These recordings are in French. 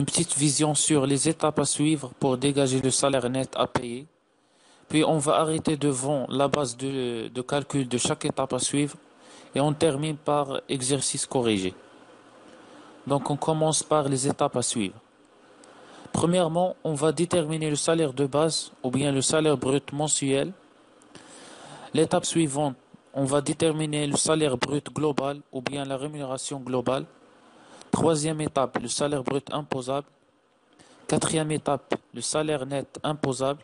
petite vision sur les étapes à suivre pour dégager le salaire net à payer. Puis on va arrêter devant la base de calcul de chaque étape à suivre et on termine par exercice corrigé. Donc on commence par les étapes à suivre. Premièrement, on va déterminer le salaire de base ou bien le salaire brut mensuel. L'étape suivante, on va déterminer le salaire brut global ou bien la rémunération globale. Troisième étape, le salaire brut imposable. Quatrième étape, le salaire net imposable.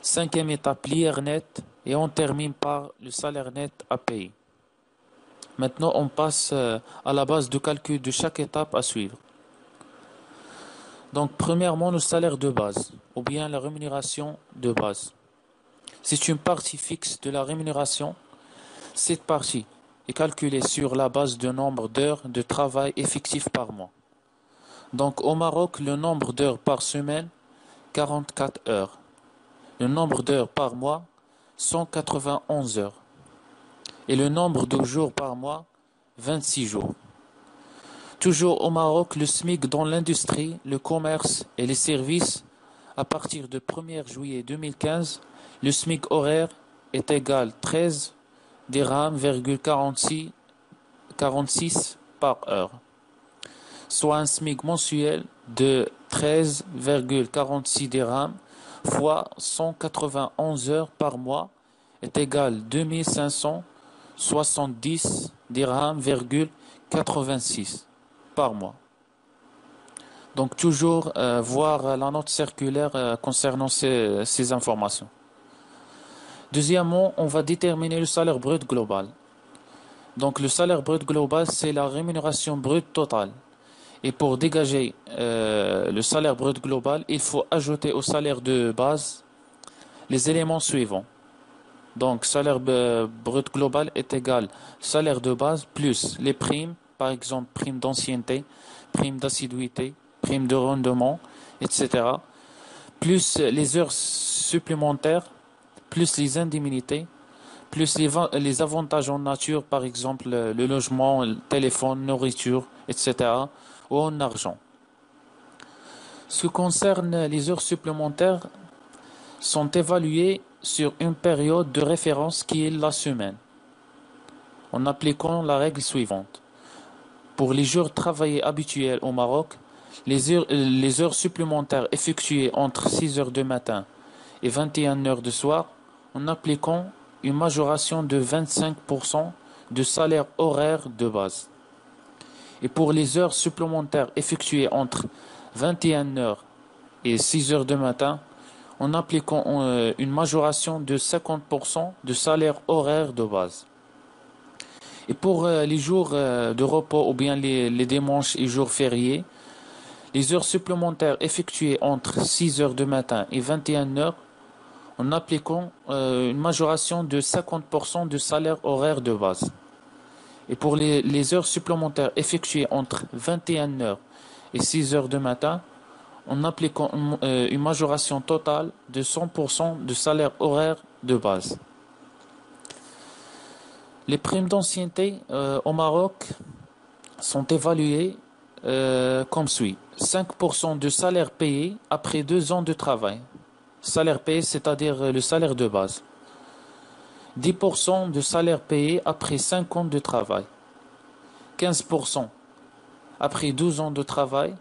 Cinquième étape, l'IR net. Et on termine par le salaire net à payer. Maintenant, on passe à la base de calcul de chaque étape à suivre. Donc, premièrement, le salaire de base, ou bien la rémunération de base. C'est une partie fixe de la rémunération. Cette partie est calculée sur la base du nombre d'heures de travail effectif par mois. Donc, au Maroc, le nombre d'heures par semaine, 44 heures. Le nombre d'heures par mois, 191 heures. Et le nombre de jours par mois, 26 jours. Toujours au Maroc, le SMIC dans l'industrie, le commerce et les services, à partir du 1er juillet 2015, le SMIC horaire est égal 13 dirhams,46 par heure, soit un SMIC mensuel de 13,46 dirhams fois 191 heures par mois est égal 2570 dirhams,86 par mois. Donc toujours voir la note circulaire concernant ces informations. Deuxièmement, on va déterminer le salaire brut global. Donc le salaire brut global, c'est la rémunération brute totale. Et pour dégager le salaire brut global, il faut ajouter au salaire de base les éléments suivants. Donc salaire brut global est égal salaire de base plus les primes, par exemple prime d'ancienneté, prime d'assiduité, prime de rendement, etc. Plus les heures supplémentaires, plus les indemnités, plus les avantages en nature, par exemple le logement, le téléphone, nourriture, etc. ou en argent. Ce qui concerne les heures supplémentaires, sont évaluées sur une période de référence qui est la semaine, en appliquant la règle suivante. Pour les jours travaillés habituels au Maroc, les heures supplémentaires effectuées entre 6 heures du matin et 21 heures du soir, en appliquant une majoration de 25% de salaire horaire de base. Et pour les heures supplémentaires effectuées entre 21 heures et 6 heures du matin, en appliquant une majoration de 50% de salaire horaire de base. Et pour les jours de repos ou bien les dimanches et jours fériés, les heures supplémentaires effectuées entre 6 heures du matin et 21 heures, en appliquant une majoration de 50% de salaire horaire de base. Et pour les heures supplémentaires effectuées entre 21 heures et 6 heures du matin, en appliquant une majoration totale de 100% de salaire horaire de base. Les primes d'ancienneté au Maroc sont évaluées comme suit. 5% de salaire payé après 2 ans de travail. Salaire payé, c'est-à-dire le salaire de base. 10% de salaire payé après 5 ans de travail. 15% après 12 ans de travail.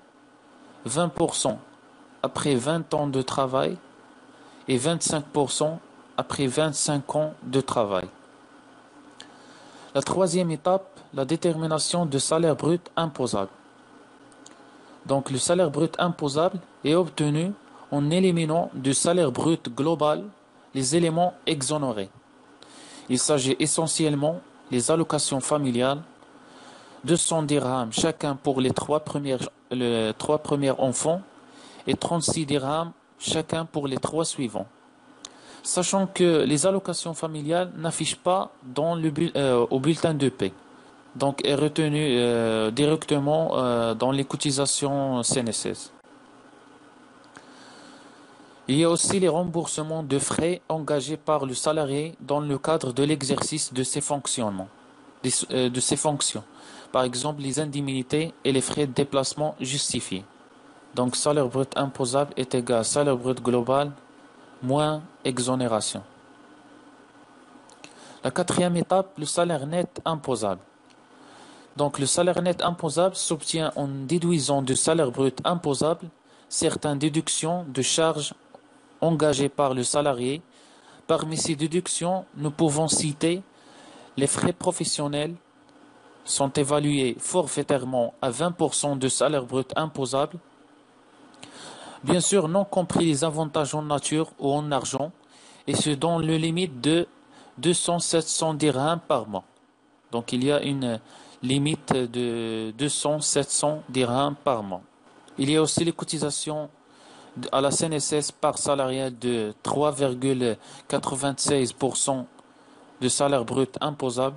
20% après 20 ans de travail et 25% après 25 ans de travail. La troisième étape, la détermination de salaire brut imposable. Donc le salaire brut imposable est obtenu en éliminant du salaire brut global les éléments exonérés. Il s'agit essentiellement des allocations familiales, 200 dirhams chacun pour les trois premiers enfants et 36 dirhams chacun pour les 3 suivants. Sachant que les allocations familiales n'affichent pas au bulletin de paie, donc est retenu directement dans les cotisations CNSS. Il y a aussi les remboursements de frais engagés par le salarié dans le cadre de l'exercice de ses fonctions. Par exemple, les indemnités et les frais de déplacement justifiés. Donc salaire brut imposable est égal à salaire brut global moins exonération. La quatrième étape, le salaire net imposable. Donc le salaire net imposable s'obtient en déduisant du salaire brut imposable certaines déductions de charges engagées par le salarié. Parmi ces déductions, nous pouvons citer les frais professionnels sont évalués forfaitairement à 20% du salaire brut imposable, bien sûr non compris les avantages en nature ou en argent, et ce dans le limite de 200-700 dirhams par mois. Donc il y a une limite de 200-700 dirhams par mois. Il y a aussi les cotisations à la CNSS par salarié de 3,96% de salaire brut imposable.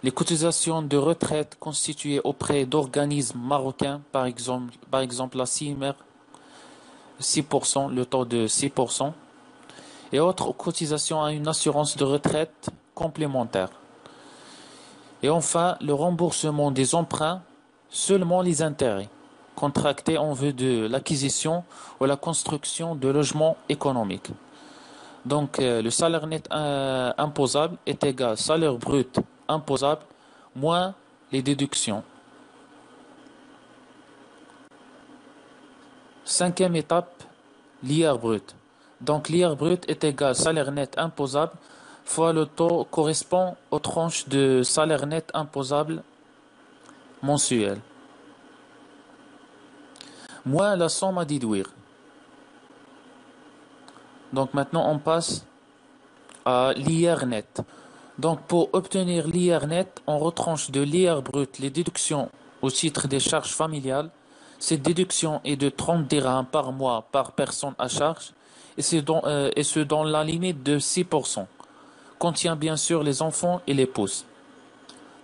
Les cotisations de retraite constituées auprès d'organismes marocains, par exemple la CIMER, 6%, le taux de 6%, et autres cotisations à une assurance de retraite complémentaire. Et enfin, le remboursement des emprunts, seulement les intérêts, contractés en vue de l'acquisition ou la construction de logements économiques. Donc, le salaire net imposable est égal au salaire brut imposable moins les déductions. Cinquième étape, l'IR brut. Donc, l'IR brut est égal au salaire net imposable fois le taux correspond aux tranches de salaire net imposable mensuel, moins la somme à déduire. Donc maintenant on passe à l'IR net. Donc pour obtenir l'IR net, on retranche de l'IR brut les déductions au titre des charges familiales. Cette déduction est de 30 dirhams par mois par personne à charge et ce dans la limite de 6%. Contient bien sûr les enfants et l'épouse.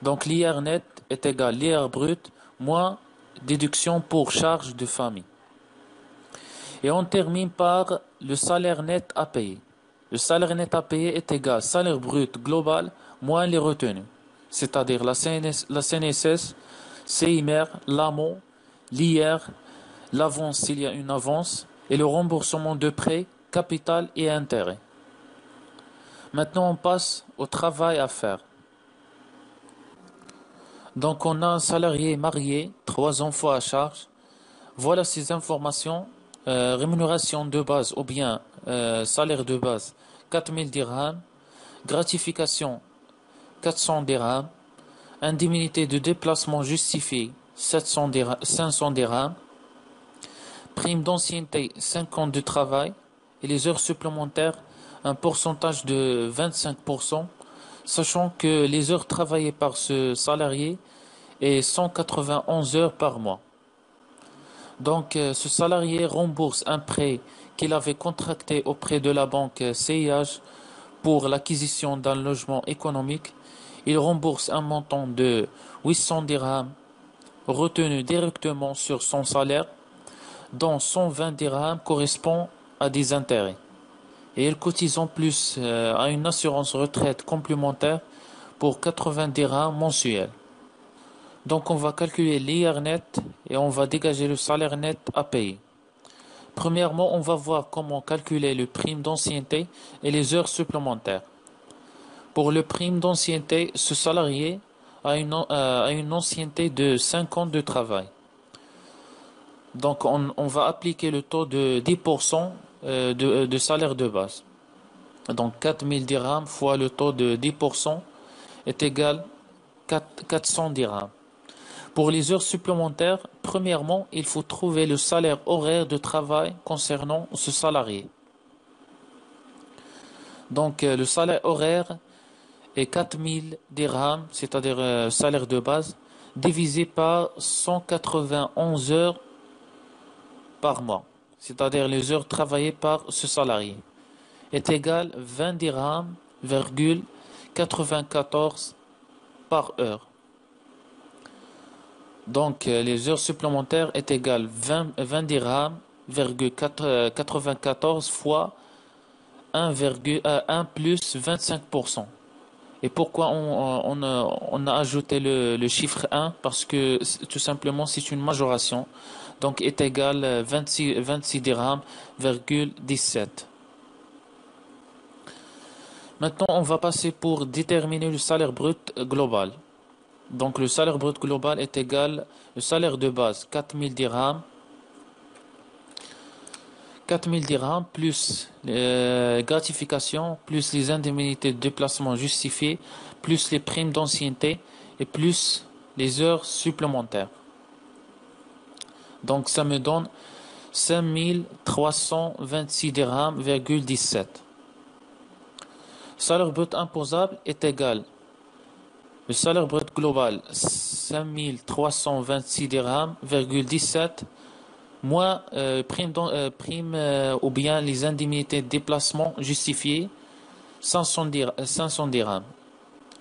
Donc l'IR net est égal à l'IR brut moins déduction pour charges de famille. Et on termine par le salaire net à payer. Le salaire net à payer est égal au salaire brut global moins les retenues, c'est-à-dire la CNSS, CIMER, l'AMO, l'IR, l'avance s'il y a une avance, et le remboursement de prêts, capital et intérêt. Maintenant, on passe au travail à faire. Donc, on a un salarié marié, 3 enfants à charge. Voilà ces informations. Rémunération de base ou bien salaire de base, 4000 dirhams. Gratification, 400 dirhams. Indemnité de déplacement justifiée, 500 dirhams. Prime d'ancienneté, 5 ans de travail. Et les heures supplémentaires, un pourcentage de 25%, sachant que les heures travaillées par ce salarié est 191 heures par mois. Donc ce salarié rembourse un prêt qu'il avait contracté auprès de la banque CIH pour l'acquisition d'un logement économique. Il rembourse un montant de 800 dirhams retenu directement sur son salaire, dont 120 dirhams correspond à des intérêts. Et il cotise en plus à une assurance retraite complémentaire pour 80 dirhams mensuels. Donc on va calculer l'IR net et on va dégager le salaire net à payer. Premièrement, on va voir comment calculer le prime d'ancienneté et les heures supplémentaires. Pour le prime d'ancienneté, ce salarié a une ancienneté de 5 ans de travail. Donc on va appliquer le taux de 10% de salaire de base. Donc 4000 dirhams fois le taux de 10% est égal à 400 dirhams. Pour les heures supplémentaires, premièrement, il faut trouver le salaire horaire de travail concernant ce salarié. Donc le salaire horaire est 4000 dirhams, c'est-à-dire salaire de base, divisé par 191 heures par mois, c'est-à-dire les heures travaillées par ce salarié, est égal à 20 dirhams,94 par heure. Donc les heures supplémentaires est égal à 20 dirhams,94 fois 1 plus 25%. Et pourquoi on a ajouté le chiffre 1? Parce que tout simplement c'est une majoration. donc est égal 26 dirhams,17. Maintenant, on va passer pour déterminer le salaire brut global. Donc, le salaire brut global est égal au salaire de base, 4000 dirhams. 4000 dirhams plus les gratifications, plus les indemnités de déplacement justifiées, plus les primes d'ancienneté et plus les heures supplémentaires. Donc, ça me donne 5326 dirhams,17. Salaire brut imposable est égal. Le salaire brut global, 5326 dirhams,17, moins prime ou bien les indemnités de déplacement justifiées, 500 dirhams,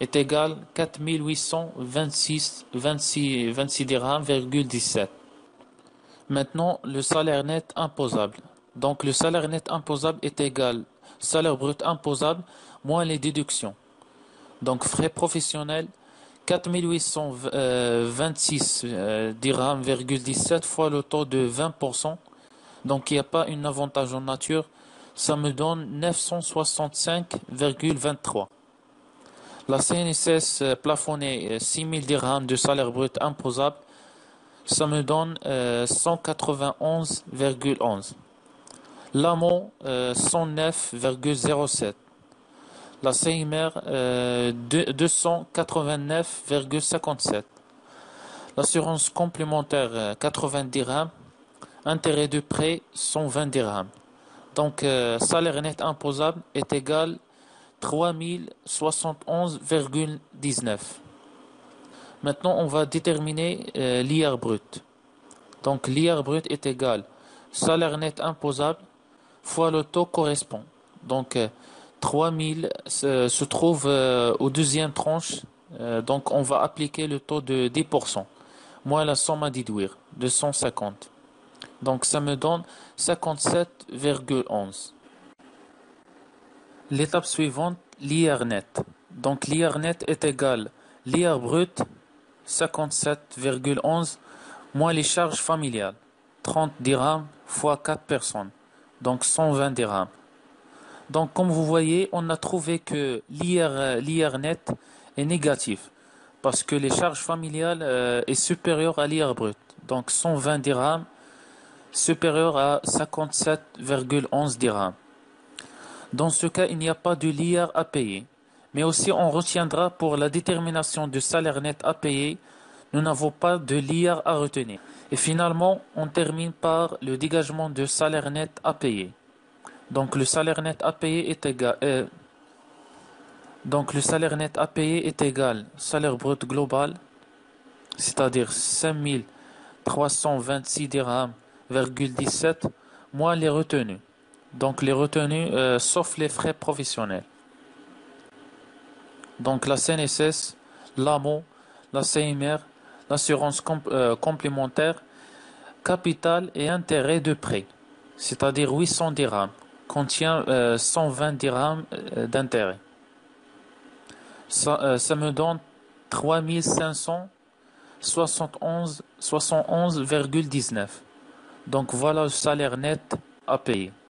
est égal 4826 dirhams,17. Maintenant, le salaire net imposable. Donc, le salaire net imposable est égal salaire brut imposable moins les déductions. Donc, frais professionnels, 4826 dirhams,17 fois le taux de 20%. Donc, il n'y a pas un avantage en nature. Ça me donne 965,23. La CNSS plafonnée 6000 dirhams de salaire brut imposable. Ça me donne 191,11. L'AMO 109,07. La CIMR 289,57. L'assurance complémentaire 80 dirhams. Intérêt de prêt 120 dirhams. Donc salaire net imposable est égal 3071,19. Maintenant on va déterminer l'IR brut. Donc l'IR brut est égal salaire net imposable fois le taux correspond. Donc 3000 se trouve au deuxième tranche. Donc on va appliquer le taux de 10%. Moins la somme à déduire, 250. Donc ça me donne 57,11. L'étape suivante, l'IR net. Donc l'IR net est égal l'IR brut, 57,11, moins les charges familiales, 30 dirhams fois 4 personnes, donc 120 dirhams. Donc comme vous voyez, on a trouvé que l'IR net est négatif, parce que les charges familiales est supérieure à l'IR brut. Donc 120 dirhams supérieur à 57,11 dirhams. Dans ce cas, il n'y a pas de l'IR à payer. Mais aussi, on retiendra pour la détermination du salaire net à payer, nous n'avons pas de l'IR à retenir. Et finalement, on termine par le dégagement de salaire net à payer. Donc le salaire net à payer est égal. Donc le salaire net à payer est égal salaire brut global, c'est-à-dire 5326 dirhams,17 moins les retenues. Donc les retenues sauf les frais professionnels. Donc la CNSS, l'AMO, la CIMR, l'assurance complémentaire, capital et intérêt de prêt, c'est-à-dire 800 dirhams, contient 120 dirhams d'intérêt. Ça me donne 3571,19. Donc voilà le salaire net à payer.